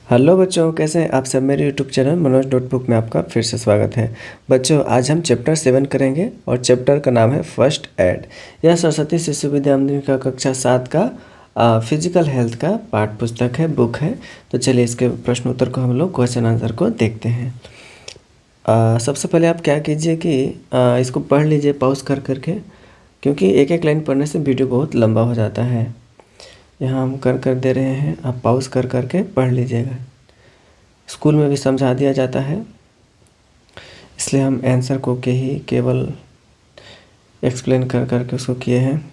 Hello बच्चों, कैसे हैं आप सब। मेरे यूट्यूब चैनल मनोज नोटबुक में आपका फिर से स्वागत है। बच्चों, आज हम चैप्टर 7 करेंगे और चैप्टर का नाम है फर्स्ट एड। यह सरस्वती शिशु विद्या मंदिर का कक्षा 7 का फिजिकल हेल्थ का पाठ पुस्तक है, बुक है। तो चलिए इसके प्रश्न उत्तर को हम लोग क्वेश्चन आंसर को देखते हैं। सबसे पहले आप क्या कीजिए कि इसको पढ़ लीजिए पॉज कर करके, क्योंकि एक एक लाइन पढ़ने से वीडियो बहुत लंबा हो जाता है। यहाँ हम कर दे रहे हैं, आप पॉज कर करके पढ़ लीजिएगा। स्कूल में भी समझा दिया जाता है, इसलिए हम आंसर को केवल एक्सप्लेन कर करके उसको किए हैं।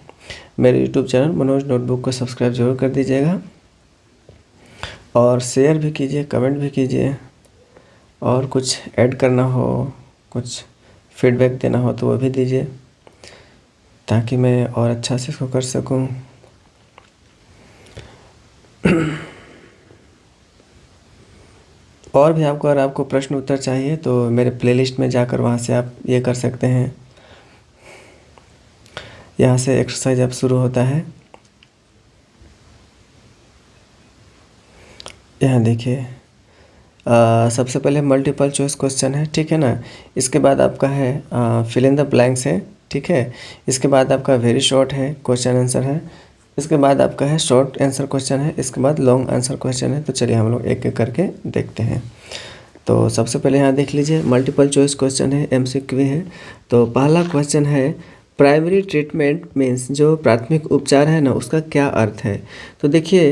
मेरे यूट्यूब चैनल मनोज नोटबुक को सब्सक्राइब जरूर कर दीजिएगा और शेयर भी कीजिए, कमेंट भी कीजिए। और कुछ ऐड करना हो, कुछ फीडबैक देना हो तो वो भी दीजिए, ताकि मैं और अच्छा से इसको कर सकूं। और भी अगर आपको प्रश्न उत्तर चाहिए तो मेरे प्लेलिस्ट में जाकर वहाँ से आप ये कर सकते हैं। यहाँ से एक्सरसाइज अब शुरू होता है। यहाँ देखिए, सबसे पहले मल्टीपल चॉइस क्वेश्चन है, ठीक है ना। इसके बाद आपका है फिल इन द ब्लैंक्स है, ठीक है। इसके बाद आपका वेरी शॉर्ट है, क्वेश्चन आंसर है। इसके बाद आपका है शॉर्ट आंसर क्वेश्चन है। इसके बाद लॉन्ग आंसर क्वेश्चन है। तो चलिए हम लोग एक एक करके देखते हैं। तो सबसे पहले यहाँ देख लीजिए, मल्टीपल चॉइस क्वेश्चन है, MCQ है। तो पहला क्वेश्चन है, प्राइमरी ट्रीटमेंट मीन्स जो प्राथमिक उपचार है ना, उसका क्या अर्थ है। तो देखिए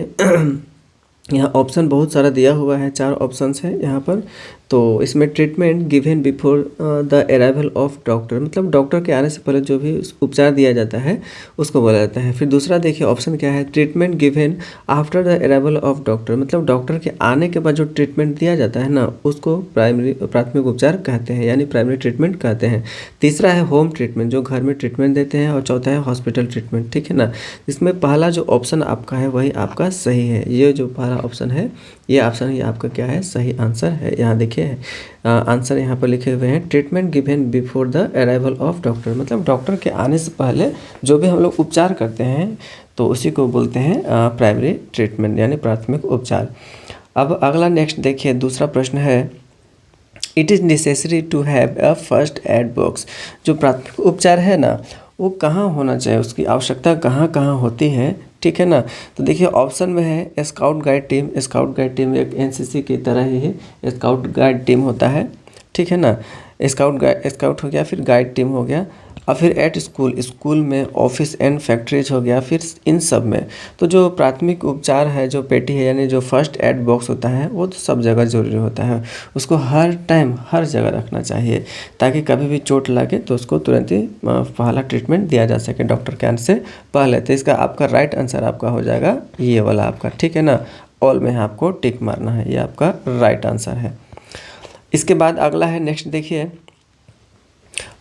यहाँ ऑप्शन बहुत सारा दिया हुआ है, 4 ऑप्शंस है यहाँ पर। तो इसमें treatment given before the arrival of doctor, मतलब डॉक्टर के आने से पहले जो भी उपचार दिया जाता है उसको बोला जाता है। फिर दूसरा देखिए ऑप्शन क्या है, treatment given after the arrival of doctor, मतलब डॉक्टर के आने के बाद जो ट्रीटमेंट दिया जाता है ना, उसको प्राथमिक उपचार कहते हैं, यानी प्राइमरी ट्रीटमेंट कहते हैं। तीसरा है होम ट्रीटमेंट, जो घर में ट्रीटमेंट देते हैं। और चौथा है हॉस्पिटल ट्रीटमेंट, ठीक है ना। इसमें पहला जो ऑप्शन आपका है वही आपका सही है। ये जो पहला ऑप्शन है, ये ऑप्शन ही आपका क्या है, सही आंसर है। यहाँ देखिए आंसर यहाँ पर लिखे हुए हैं, treatment given before the arrival of doctor, मतलब डॉक्टर के आने से पहले जो भी हम लोग उपचार करते हैं तो उसी को बोलते हैं प्राइमरी ट्रीटमेंट, यानी प्राथमिक उपचार। अब अगला नेक्स्ट देखिए, दूसरा प्रश्न है, it is necessary to have a first aid box. जो प्राथमिक उपचार है ना, वो कहाँ होना चाहिए, उसकी आवश्यकता कहाँ कहाँ होती है, ठीक है ना। तो देखिए ऑप्शन में है scout guide team. Scout guide team एक NCC की तरह ही है, स्काउट गाइड टीम होता है, ठीक है ना। स्काउट हो गया, फिर गाइड टीम हो गया, और फिर एट स्कूल में, ऑफिस एंड फैक्ट्रीज हो गया, फिर इन सब में। तो जो प्राथमिक उपचार है, जो पेटी है, यानी जो फर्स्ट एड बॉक्स होता है, वो तो सब जगह ज़रूरी होता है। उसको हर टाइम हर जगह रखना चाहिए, ताकि कभी भी चोट लगे तो उसको तुरंत ही पहला ट्रीटमेंट दिया जा सके डॉक्टर के आने से पहले। तो इसका आपका राइट आंसर आपका हो जाएगा ये वाला आपका, ठीक है ना। ऑल में आपको टिक मारना है, ये आपका राइट आंसर है। इसके बाद अगला है, नेक्स्ट देखिए,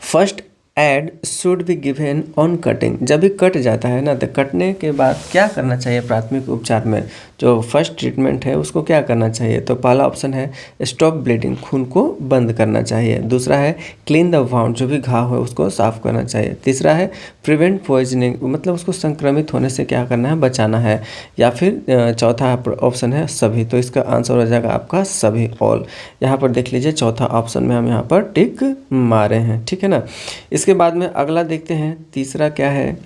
first aid should be given on cutting. जब भी कट जाता है ना, तो कटने के बाद क्या करना चाहिए प्राथमिक उपचार में, जो फर्स्ट ट्रीटमेंट है उसको क्या करना चाहिए। तो पहला ऑप्शन है स्टॉप ब्लीडिंग, खून को बंद करना चाहिए। दूसरा है क्लीन द वाउंड, जो भी घाव है उसको साफ करना चाहिए। तीसरा है प्रिवेंट पॉइजनिंग, मतलब उसको संक्रमित होने से क्या करना है, बचाना है। या फिर चौथा ऑप्शन है सभी। तो इसका आंसर हो जाएगा आपका सभी, ऑल। यहाँ पर देख लीजिए चौथा ऑप्शन में हम यहाँ पर टिक मारे हैं, ठीक है ना। इसके बाद में अगला देखते हैं, तीसरा क्या है,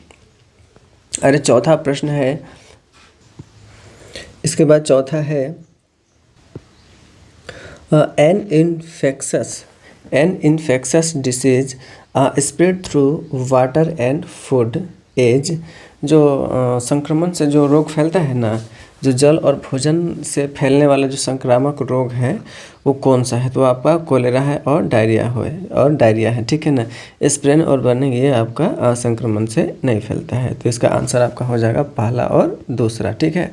अरे चौथा प्रश्न है। इसके बाद चौथा है an infectious disease spread through water and food age. जो संक्रमण से जो रोग फैलता है ना, जो जल और भोजन से फैलने वाला जो संक्रामक रोग है वो कौन सा है। तो आपका कोलेरा है और डायरिया है, ठीक है ना। स्प्रेन और बर्निंग ये आपका संक्रमण से नहीं फैलता है। तो इसका आंसर आपका हो जाएगा पहला और दूसरा, ठीक है।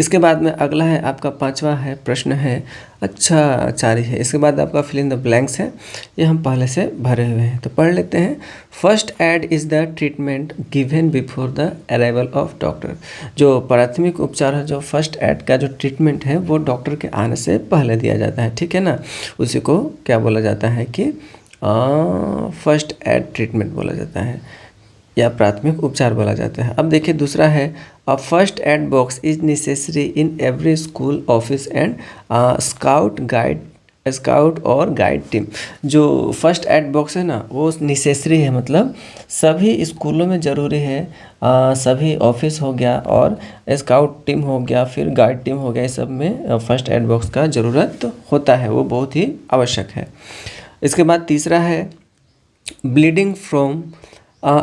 इसके बाद में अगला है आपका पांचवा है, प्रश्न है, अच्छा 4 ही है। इसके बाद आपका फिल इन द ब्लैंक्स है, ये हम पहले से भरे हुए हैं। तो पढ़ लेते हैं, first aid is the treatment given before the arrival of doctor. जो प्राथमिक उपचार है, जो फर्स्ट एड का जो ट्रीटमेंट है, वो डॉक्टर के आने से पहले दिया जाता है, ठीक है ना। उसी को क्या बोला जाता है कि फर्स्ट एड ट्रीटमेंट बोला जाता है। या प्राथमिक उपचार बोला जाता है। अब देखिए दूसरा है अ first aid box is necessary in every school office and scout और गाइड टीम। जो फर्स्ट एड बॉक्स है ना वो नेसेसरी है, मतलब सभी स्कूलों में ज़रूरी है। सभी ऑफिस हो गया और स्काउट टीम हो गया, फिर गाइड टीम हो गया, इस सब में फर्स्ट एड बॉक्स का ज़रूरत होता है, वो बहुत ही आवश्यक है। इसके बाद तीसरा है bleeding from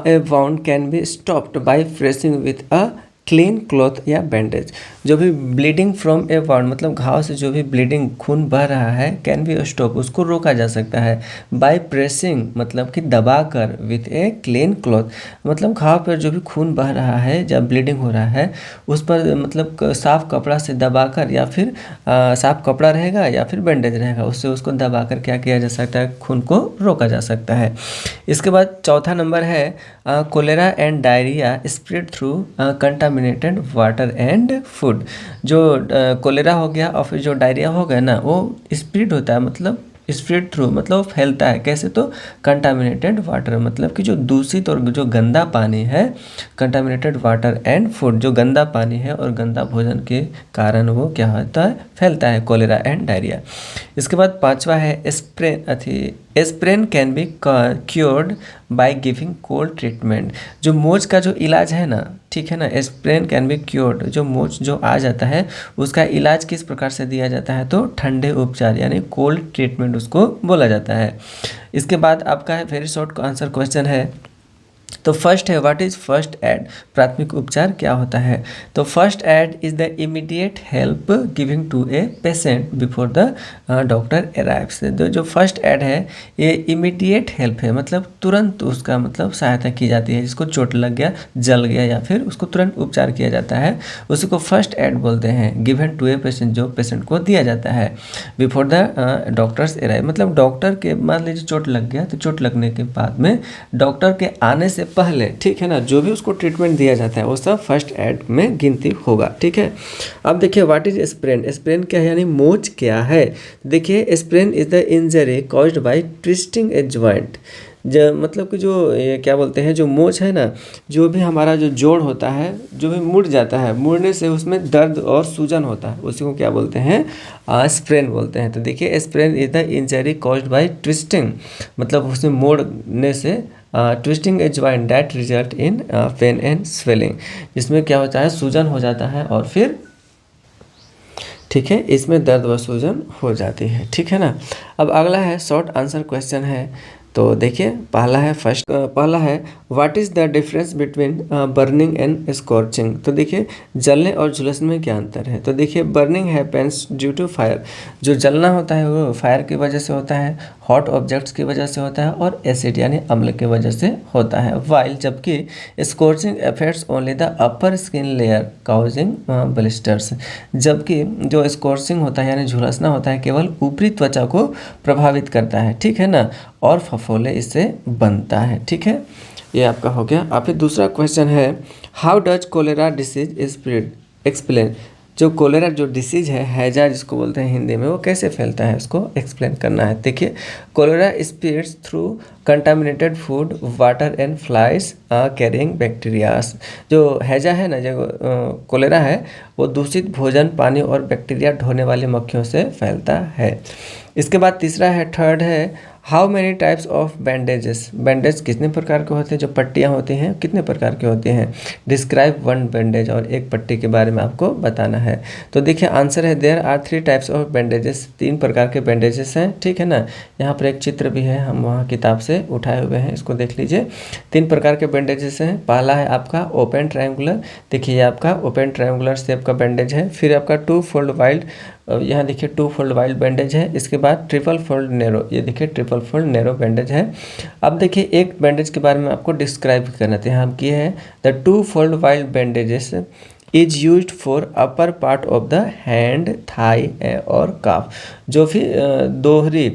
A wound can be stopped by pressing with a clean cloth या बैंडेज। जो भी ब्लीडिंग फ्रॉम ए वाउंड मतलब घाव से जो भी ब्लीडिंग खून बह रहा है, कैन बी स्टॉप उसको रोका जा सकता है बाय प्रेसिंग मतलब कि दबाकर, विथ ए क्लीन क्लॉथ मतलब घाव पर जो भी खून बह रहा है, जब ब्लीडिंग हो रहा है उस पर मतलब साफ कपड़ा से दबाकर, या फिर साफ कपड़ा रहेगा या फिर बैंडेज रहेगा, उससे उसको दबाकर क्या किया जा सकता है, खून को रोका जा सकता है। इसके बाद चौथा नंबर है cholera and diarrhoea spread through contaminated water and food. जो कोलेरा हो गया और फिर जो डायरिया हो गया ना, वो स्प्रेड होता है, मतलब स्प्रेड थ्रू मतलब वो फैलता है कैसे, तो कंटामिनेटेड वाटर मतलब कि जो दूषित और जो गंदा पानी है, कंटामिनेटेड वाटर एंड फूड, जो गंदा पानी है और गंदा भोजन के कारण वो क्या होता है, फैलता है, कोलेरा एंड डायरिया। इसके बाद पांचवा है sprain can be cured by giving cold treatment. जो मोच का जो इलाज है ना, ठीक है ना, एस्प्रेन कैन बी क्योर्ड, जो मोच जो आ जाता है उसका इलाज किस प्रकार से दिया जाता है, तो ठंडे उपचार यानी कोल्ड ट्रीटमेंट उसको बोला जाता है। इसके बाद आपका है वेरी शॉर्ट आंसर क्वेश्चन है, तो फर्स्ट है व्हाट इज फर्स्ट एड, प्राथमिक उपचार क्या होता है। तो first aid is the immediate help giving to a patient before the doctor arrives. जो फर्स्ट एड है ये इमीडिएट हेल्प है, मतलब तुरंत उसका मतलब सहायता की जाती है, जिसको चोट लग गया, जल गया या फिर उसको तुरंत उपचार किया जाता है, उसी को फर्स्ट एड बोलते हैं। गिवन टू ए पेशेंट, जो पेशेंट को दिया जाता है बिफोर द डॉक्टर्स अराइव, मतलब डॉक्टर के, मान लीजिए चोट लग गया तो चोट लगने के बाद में डॉक्टर के आने से पहले, ठीक है ना, जो भी उसको ट्रीटमेंट दिया जाता है वो सब फर्स्ट एड में गिनती होगा, ठीक है। अब देखिए व्हाट इज स्प्रेन, स्प्रेन क्या है यानी मोच क्या है। देखिए sprain is the injury caused by twisting a joint. मतलब कि जो ये क्या बोलते हैं, जो मोच है ना, जो भी हमारा जो जोड़ होता है, जो भी मुड़ जाता है, मुड़ने से उसमें दर्द और सूजन होता है, उसी को क्या बोलते हैं, स्प्रेन बोलते हैं। तो देखिए sprain is the injury caused by twisting, मतलब उसमें मोड़ने से, twisting a joint that result in pen and swelling, जिसमें क्या होता है, सूजन हो जाता है और फिर, ठीक है, इसमें दर्द व सूजन हो जाती है, ठीक है ना। अब अगला है शॉर्ट आंसर क्वेश्चन है, तो देखिए पहला है what is the difference between burning and scorching. तो देखिए जलने और झुलसने में क्या अंतर है। तो देखिए burning happens due to fire, जो जलना होता है वो फायर की वजह से होता है, हॉट ऑब्जेक्ट्स की वजह से होता है और एसिड यानी अम्ल की वजह से होता है, वाइल जबकि scorching affects only the upper skin layer causing blisters. जबकि जो स्कॉर्चिंग होता है यानी झुलसना होता है केवल ऊपरी त्वचा को प्रभावित करता है, ठीक है ना, और फफोले इससे बनता है, ठीक है। ये आपका हो गया। आप फिर दूसरा क्वेश्चन है how does cholera disease spread, explain. जो कोलेरा जो डिसीज है, हैजा जिसको बोलते हैं हिंदी में, वो कैसे फैलता है उसको एक्सप्लेन करना है। देखिए cholera spreads through contaminated food water and flies carrying bacterias. जो हैजा है ना, जो कोलेरा है, वो दूषित भोजन, पानी और बैक्टीरिया ढोने वाली मक्खियों से फैलता है। इसके बाद तीसरा है, थर्ड है how many types of bandages, bandage कितने प्रकार के होते हैं, जो पट्टियाँ होती हैं कितने प्रकार के होते हैं। डिस्क्राइब वन बैंडेज, और एक पट्टी के बारे में आपको बताना है। तो देखिए आंसर है there are 3 types of bandages, 3 प्रकार के बैंडेजेस हैं, ठीक है ना। यहाँ पर एक चित्र भी है, हम वहाँ किताब से उठाए हुए हैं, इसको देख लीजिए। 3 प्रकार के बैंडेजेस हैं। पहला है आपका ओपन ट्रायंगुलर, देखिए ये आपका ओपन ट्रायंगुलर शेप का बैंडेज है। फिर आपका 2 फोल्ड वाइड, यहाँ देखिए 2 फोल्ड वाइड बैंडेज है। इसके बाद ट्रिपल फोल्ड नैरो, ये देखिए ट्रिपल फोल्ड नैरो बैंडेज है। अब देखिए एक बैंडेज के बारे में आपको डिस्क्राइब करना था, यहाँ किए हैं the 2 fold wide bandages is used for upper part of the hand, thigh और काफ। जो फिर दोहरी,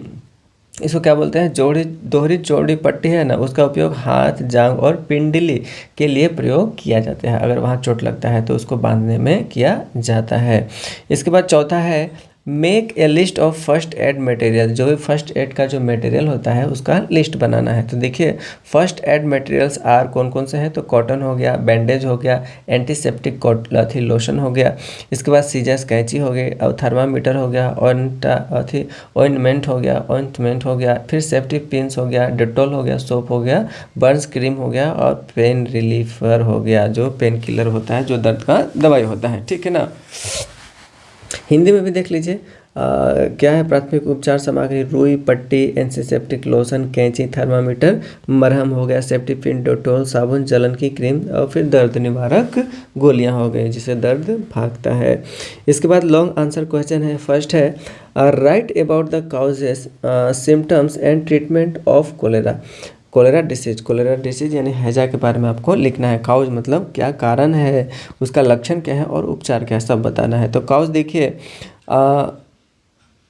इसको क्या बोलते हैं, दोहरी चौड़ी पट्टी है ना, उसका उपयोग हाथ, जांघ और पिंडली के लिए प्रयोग किया जाता है। अगर वहाँ चोट लगता है तो उसको बांधने में किया जाता है। इसके बाद चौथा है make a list of first aid material, जो भी फर्स्ट एड का जो मटेरियल होता है उसका लिस्ट बनाना है। तो देखिए फर्स्ट एड मटेरियल्स आर कौन कौन से हैं, तो कॉटन हो गया, बैंडेज हो गया, एंटीसेप्टिक लोशन हो गया, इसके बाद सीजर्स कैंची हो गई, और थर्मामीटर हो गया, ऑइंटमेंट हो गया, फिर सेफ्टी पिन्स हो गया, डेटॉल हो गया, सोप हो गया, बर्न्स क्रीम हो गया, और पेन रिलीफर हो गया, जो पेन किलर होता है, जो दर्द का दवाई होता है, ठीक है ना। हिंदी में भी देख लीजिए क्या है, प्राथमिक उपचार सामग्री रुई, पट्टी, एंटीसेप्टिक लोशन, कैंची, थर्मामीटर, मरहम हो गया, सेफ्टी पिन, डेटॉल, साबुन, जलन की क्रीम, और फिर दर्द निवारक गोलियां हो गई जिससे दर्द भागता है। इसके बाद लॉन्ग आंसर क्वेश्चन है, फर्स्ट है write about the causes, symptoms and treatment of cholera. Cholera disease यानी हैजा के बारे में आपको लिखना है। काउज मतलब क्या कारण है, उसका लक्षण क्या है और उपचार क्या है, सब बताना है। तो काउज देखिए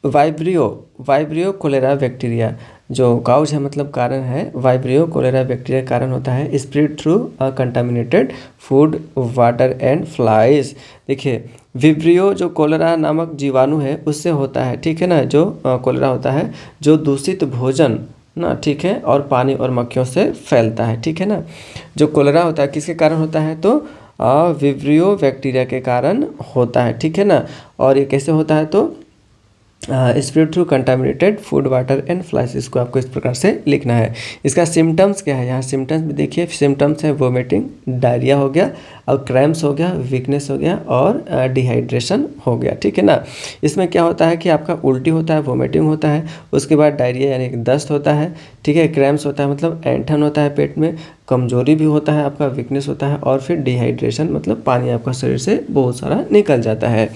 वाइब्रियो कोलेरा बैक्टीरिया, जो काउज है मतलब कारण है, वाइब्रियो कोलेरा बैक्टीरिया कारण होता है, spread through contaminated food, water and flies. देखिए विब्रियो जो कोलेरा नामक जीवाणु है उससे होता है, ठीक है ना, जो कोलेरा होता है जो दूषित भोजन ना, ठीक है, और पानी और मक्खियों से फैलता है, ठीक है ना। जो कोलेरा होता है किसके कारण होता है, तो विब्रियो बैक्टीरिया के कारण होता है, ठीक है ना। और ये कैसे होता है, तो spread through contaminated food, water and flies, इसको आपको इस प्रकार से लिखना है। इसका सिम्टम्स क्या है, यहाँ सिम्टम्स भी देखिए, सिम्टम्स है वोमिटिंग, डायरिया हो गया, और क्रैम्प्स हो गया, वीकनेस हो गया, और डिहाइड्रेशन हो गया, ठीक है ना। इसमें क्या होता है कि आपका उल्टी होता है, वोमिटिंग होता है, उसके बाद डायरिया यानी कि दस्त होता है, ठीक है, क्रैम्प्स होता है मतलब ऐंठन होता है पेट में, कमजोरी भी होता है, आपका वीकनेस होता है, और फिर डिहाइड्रेशन मतलब पानी आपका शरीर से बहुत सारा निकल जाता है।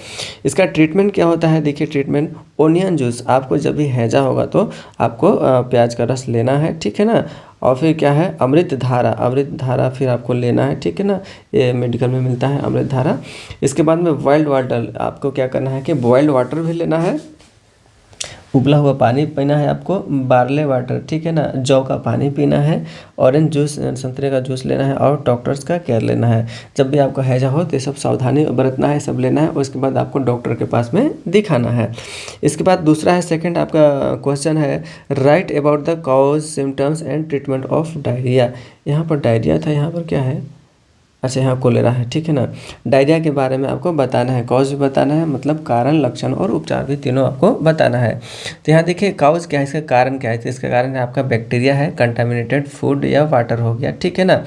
इसका ट्रीटमेंट क्या होता है, देखिए ट्रीटमेंट ओनियन जूस, आपको जब भी हैजा होगा तो आपको प्याज का रस लेना है, ठीक है ना। और फिर क्या है, अमृत धारा फिर आपको लेना है, ठीक है ना, ये मेडिकल में मिलता है अमृत धारा। इसके बाद में बॉइल्ड वाटर, आपको क्या करना है कि बॉइल्ड वाटर भी लेना है, उबला हुआ पानी पीना है आपको, बार्ले वाटर, ठीक है ना, जौ का पानी पीना है, ऑरेंज जूस संतरे का जूस लेना है, और डॉक्टर्स का केयर लेना है। जब भी आपको हैजा हो तो ये सब सावधानी बरतना है, सब लेना है, और उसके बाद आपको डॉक्टर के पास में दिखाना है। इसके बाद दूसरा है, सेकंड आपका क्वेश्चन है write about the cause, symptoms and treatment of diarrhoea. यहाँ पर डायरिया था, यहाँ पर क्या है, अच्छा यहाँ कोलेरा है, ठीक है ना। डायरिया के बारे में आपको बताना है, कॉज भी बताना है, मतलब कारण, लक्षण और उपचार भी तीनों आपको बताना है। तो यहाँ देखिए काउज क्या है, इसका कारण क्या है, तो इसका कारण है आपका बैक्टीरिया है, कंटामिनेटेड फूड या वाटर हो गया, ठीक है ना।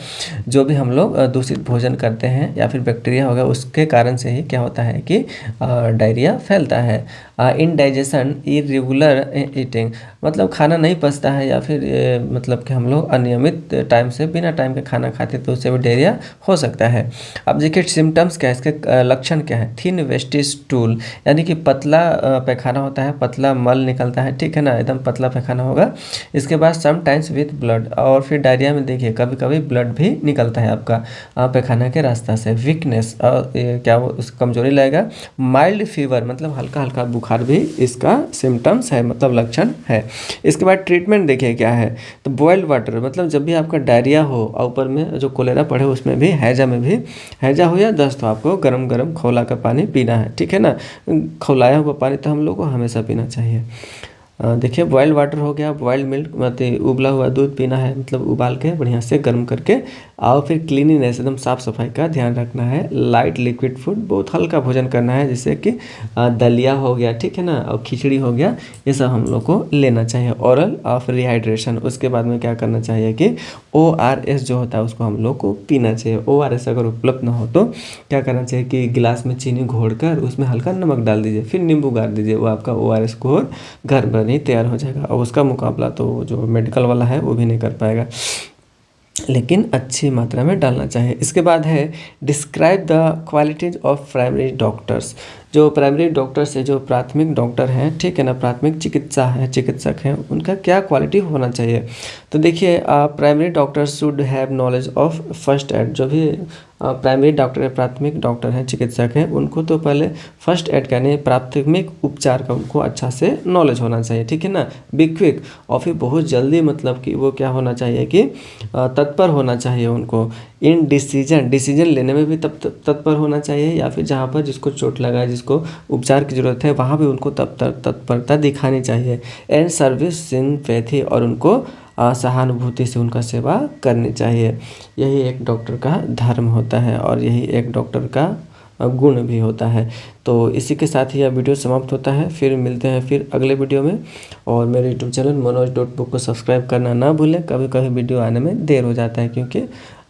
जो भी हम लोग दूषित भोजन करते हैं या फिर बैक्टीरिया हो गया, उसके कारण से ही क्या होता है कि डायरिया फैलता है। इनडाइजेशन, इरेगुलर ईटिंग, मतलब खाना नहीं पचता है, या फिर मतलब कि हम लोग अनियमित टाइम से बिना टाइम के खाना खाते तो उससे भी डायरिया हो सकता है। अब देखिए सिम्टम्स क्या है, इसके लक्षण क्या है, थिन वेस्टी स्टूल, यानी कि पतला पैखाना होता है, पतला मल निकलता है, ठीक है ना, एकदम पतला पैखाना होगा। इसके बाद समटाइम्स विथ ब्लड, और फिर डायरिया में देखिए कभी कभी ब्लड भी निकलता है आपका पैखाना के रास्ता से। वीकनेस, और क्या वो उस कमजोरी लगेगा। माइल्ड फीवर, मतलब हल्का हल्का बुखार भी इसका सिम्टम्स है, मतलब लक्षण है। इसके बाद ट्रीटमेंट देखिए क्या है, तो बॉइल्ड वाटर, मतलब जब भी आपका डायरिया हो और ऊपर में जो कोलेरा पड़े उसमें भी, हैजा में भी, हैजा हो या दस्त हो, आपको गरम गरम खौला का पानी पीना है, ठीक है ना। खौलाया हुआ पानी तो हम लोग को हमेशा पीना चाहिए। देखिए बॉइल्ड वाटर हो गया, बॉइल्ड मिल्क मतलब उबला हुआ दूध पीना है, मतलब उबाल के बढ़िया से गर्म करके। और फिर क्लीनिनेस, एकदम साफ़ सफाई का ध्यान रखना है। लाइट लिक्विड फूड, बहुत हल्का भोजन करना है, जैसे कि दलिया हो गया, ठीक है ना, और खिचड़ी हो गया, ये सब हम लोग को लेना चाहिए। ओरल और फिर रिहाइड्रेशन, उसके बाद में क्या करना चाहिए कि ORS जो होता है उसको हम लोग को पीना चाहिए। ORS अगर उपलब्ध ना हो तो क्या करना चाहिए कि गिलास में चीनी घोड़कर उसमें हल्का नमक डाल दीजिए, फिर नींबू गाड़ दीजिए, वो आपका ORS घोर घर पर ही तैयार हो जाएगा। और उसका मुकाबला तो जो मेडिकल वाला है वो भी नहीं कर पाएगा, लेकिन अच्छी मात्रा में डालना चाहिए। इसके बाद है describe the qualities of primary doctors. जो प्राइमरी डॉक्टर्स है, जो प्राथमिक डॉक्टर हैं, ठीक है ना, प्राथमिक चिकित्सक हैं, उनका क्या क्वालिटी होना चाहिए। तो देखिए primary doctor should have knowledge of first aid. जो भी प्राइमरी डॉक्टर है, प्राथमिक डॉक्टर हैं, चिकित्सक हैं, उनको तो पहले फर्स्ट एड यानी प्राथमिक उपचार का उनको अच्छा से नॉलेज होना चाहिए, ठीक है ना। बी क्विक, और फिर बहुत जल्दी, मतलब कि वो क्या होना चाहिए कि तत्पर होना चाहिए उनको। इन डिसीजन लेने में भी तत्पर होना चाहिए, या फिर जहाँ पर जिसको चोट लगा है, जिसको उपचार की ज़रूरत है, वहाँ भी उनको तत्परता दिखानी चाहिए। एंड सर्विस सिंपैथी, और उनको सहानुभूति से उनका सेवा करनी चाहिए। यही एक डॉक्टर का धर्म होता है और यही एक डॉक्टर का गुण भी होता है। तो इसी के साथ ही यह वीडियो समाप्त होता है। फिर मिलते हैं फिर अगले वीडियो में, और मेरे यूट्यूब चैनल मनोज.बुक को सब्सक्राइब करना ना भूलें। कभी कभी वीडियो आने में देर हो जाता है, क्योंकि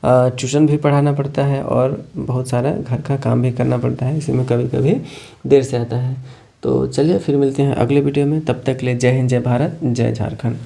ट्यूशन भी पढ़ाना पड़ता है और बहुत सारा घर का काम भी करना पड़ता है, इसी में कभी कभी देर से आता है। तो चलिए फिर मिलते हैं अगले वीडियो में, तब तक के लिए जय हिंद, जय भारत, जय झारखंड।